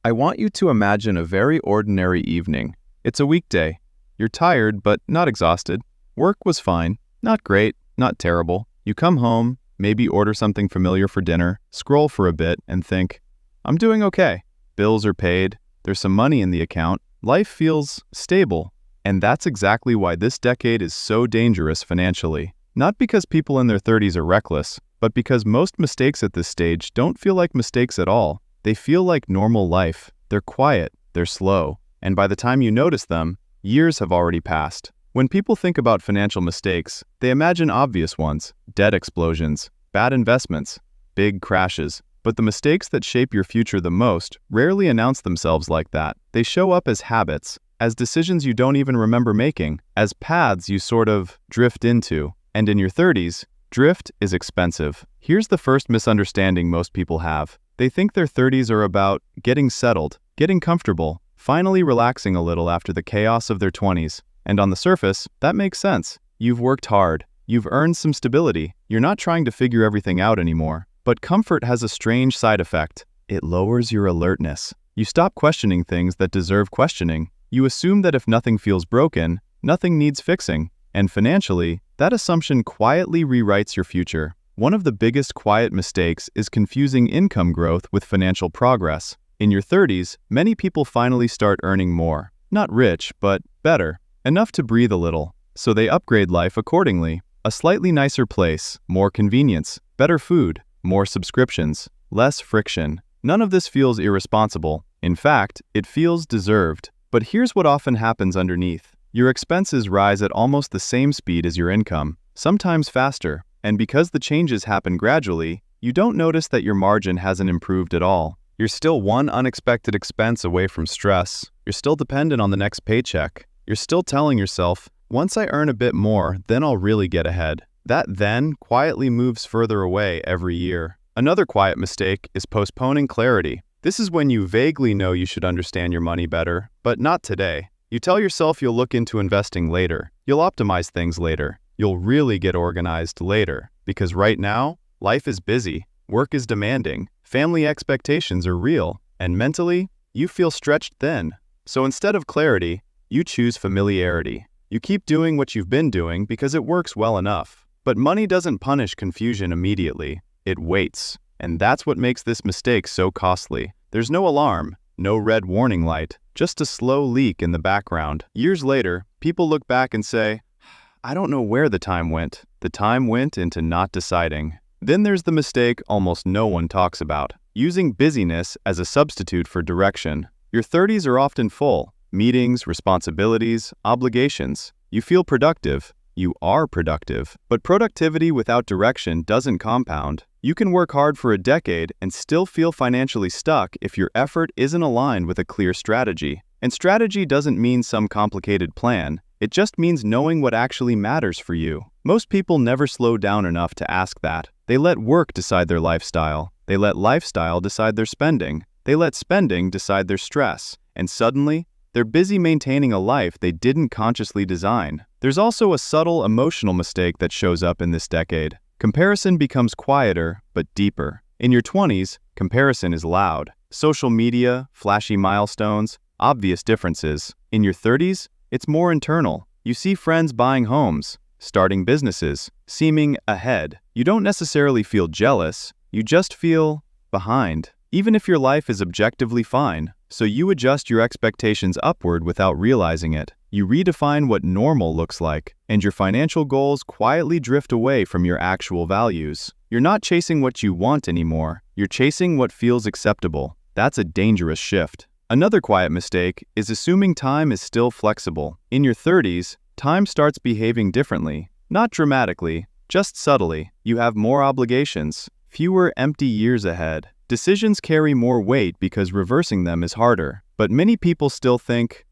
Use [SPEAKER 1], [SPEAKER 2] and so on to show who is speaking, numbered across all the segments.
[SPEAKER 1] I want you to imagine a very ordinary evening. It's a weekday. You're tired, but not exhausted. Work was fine. Not great, not terrible. You come home, maybe order something familiar for dinner, scroll for a bit, and think, I'm doing okay. Bills are paid. There's some money in the account. Life feels stable. And that's exactly why this decade is so dangerous financially. Not because people in their 30s are reckless, but because most mistakes at this stage don't feel like mistakes at all. They feel like normal life. They're quiet, they're slow, and by the time you notice them, years have already passed. When people think about financial mistakes, they imagine obvious ones: debt explosions, bad investments, big crashes. But the mistakes that shape your future the most rarely announce themselves like that. They show up as habits, as decisions you don't even remember making, as paths you sort of drift into. And in your 30s, drift is expensive. Here's the first misunderstanding most people have. They think their 30s are about getting settled, getting comfortable, finally relaxing a little after the chaos of their 20s. And on the surface, that makes sense. You've worked hard. You've earned some stability. You're not trying to figure everything out anymore. But comfort has a strange side effect. It lowers your alertness. You stop questioning things that deserve questioning. You assume that if nothing feels broken, nothing needs fixing. And financially, that assumption quietly rewrites your future. One of the biggest quiet mistakes is confusing income growth with financial progress. In your 30s, many people finally start earning more. Not rich, but better. Enough to breathe a little. So they upgrade life accordingly. A slightly nicer place, more convenience, better food, more subscriptions, less friction. None of this feels irresponsible. In fact, it feels deserved. But here's what often happens underneath. Your expenses rise at almost the same speed as your income, sometimes faster. And because the changes happen gradually, you don't notice that your margin hasn't improved at all. You're still one unexpected expense away from stress. You're still dependent on the next paycheck. You're still telling yourself, once I earn a bit more, then I'll really get ahead. That then quietly moves further away every year. Another quiet mistake is postponing clarity. This is when you vaguely know you should understand your money better, but not today. You tell yourself you'll look into investing later. You'll optimize things later. You'll really get organized later. Because right now, life is busy, work is demanding, family expectations are real, and mentally, you feel stretched thin. So instead of clarity, you choose familiarity. You keep doing what you've been doing because it works well enough. But money doesn't punish confusion immediately. It waits. And that's what makes this mistake so costly. There's no alarm, no red warning light, just a slow leak in the background. Years later, people look back and say, I don't know where the time went. The time went into not deciding. Then there's the mistake almost no one talks about: using busyness as a substitute for direction. Your 30s are often full. Meetings, responsibilities, obligations. You feel productive. You are productive. But productivity without direction doesn't compound. You can work hard for a decade and still feel financially stuck if your effort isn't aligned with a clear strategy. And strategy doesn't mean some complicated plan. It just means knowing what actually matters for you. Most people never slow down enough to ask that. They let work decide their lifestyle. They let lifestyle decide their spending. They let spending decide their stress. And suddenly, they're busy maintaining a life they didn't consciously design. There's also a subtle emotional mistake that shows up in this decade. Comparison becomes quieter, but deeper. In your 20s, comparison is loud. Social media, flashy milestones, obvious differences. In your 30s, it's more internal. You see friends buying homes, starting businesses, seeming ahead. You don't necessarily feel jealous, you just feel behind. Even if your life is objectively fine, so you adjust your expectations upward without realizing it. You redefine what normal looks like, and your financial goals quietly drift away from your actual values. You're not chasing what you want anymore, you're chasing what feels acceptable. That's a dangerous shift. Another quiet mistake is assuming time is still flexible. In your 30s, time starts behaving differently. Not dramatically, just subtly. You have more obligations, fewer empty years ahead. Decisions carry more weight because reversing them is harder. But many people still think,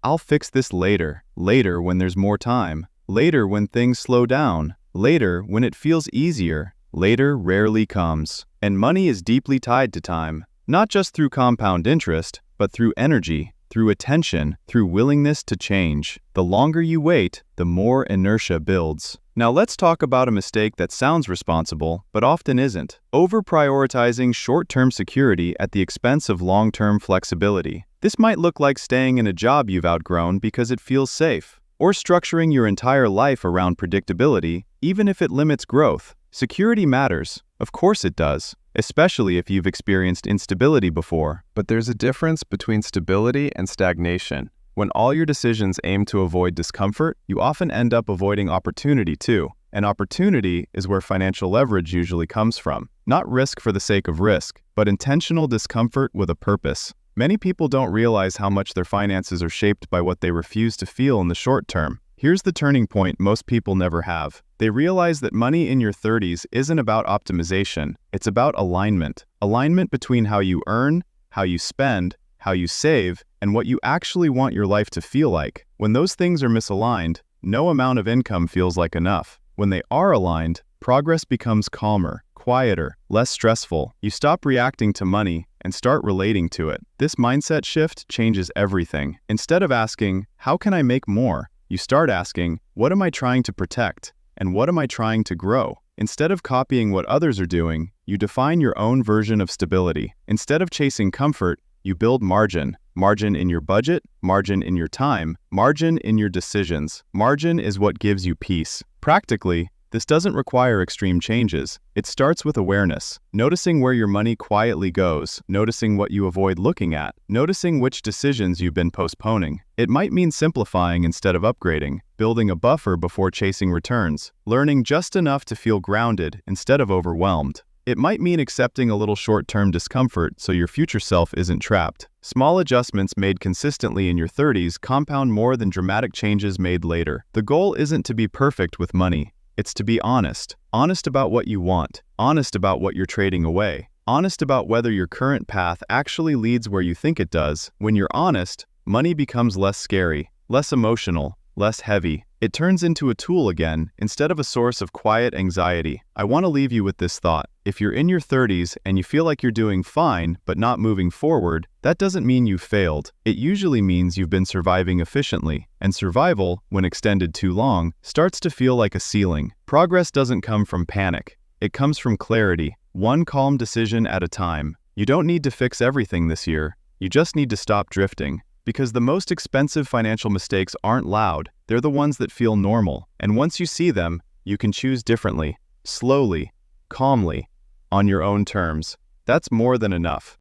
[SPEAKER 1] I'll fix this later. Later when there's more time. Later when things slow down. Later when it feels easier. Later rarely comes. And money is deeply tied to time. Not just through compound interest, but through energy, through attention, through willingness to change. The longer you wait, the more inertia builds. Now let's talk about a mistake that sounds responsible, but often isn't. Over-prioritizing short-term security at the expense of long-term flexibility. This might look like staying in a job you've outgrown because it feels safe, or structuring your entire life around predictability, even if it limits growth. Security matters. Of course it does, especially if you've experienced instability before. But there's a difference between stability and stagnation. When all your decisions aim to avoid discomfort, you often end up avoiding opportunity too. And opportunity is where financial leverage usually comes from. Not risk for the sake of risk, but intentional discomfort with a purpose. Many people don't realize how much their finances are shaped by what they refuse to feel in the short term. Here's the turning point most people never have. They realize that money in your 30s isn't about optimization, it's about alignment. Alignment between how you earn, how you spend, how you save, and what you actually want your life to feel like. When those things are misaligned, no amount of income feels like enough. When they are aligned, progress becomes calmer, quieter, less stressful. You stop reacting to money and start relating to it. This mindset shift changes everything. Instead of asking, how can I make more? You start asking, what am I trying to protect? And what am I trying to grow? Instead of copying what others are doing, you define your own version of stability. Instead of chasing comfort, you build margin. Margin in your budget, margin in your time, margin in your decisions. Margin is what gives you peace. Practically, this doesn't require extreme changes. It starts with awareness, noticing where your money quietly goes, noticing what you avoid looking at, noticing which decisions you've been postponing. It might mean simplifying instead of upgrading, building a buffer before chasing returns, learning just enough to feel grounded instead of overwhelmed. It might mean accepting a little short-term discomfort so your future self isn't trapped. Small adjustments made consistently in your 30s compound more than dramatic changes made later. The goal isn't to be perfect with money. It's to be honest. Honest about what you want. Honest about what you're trading away. Honest about whether your current path actually leads where you think it does. When you're honest, money becomes less scary, less emotional, less heavy. It turns into a tool again, instead of a source of quiet anxiety. I want to leave you with this thought. If you're in your 30s and you feel like you're doing fine but not moving forward, that doesn't mean you've failed. It usually means you've been surviving efficiently. And survival, when extended too long, starts to feel like a ceiling. Progress doesn't come from panic. It comes from clarity, one calm decision at a time. You don't need to fix everything this year. You just need to stop drifting. Because the most expensive financial mistakes aren't loud, they're the ones that feel normal. And once you see them, you can choose differently, slowly, calmly, on your own terms. That's more than enough.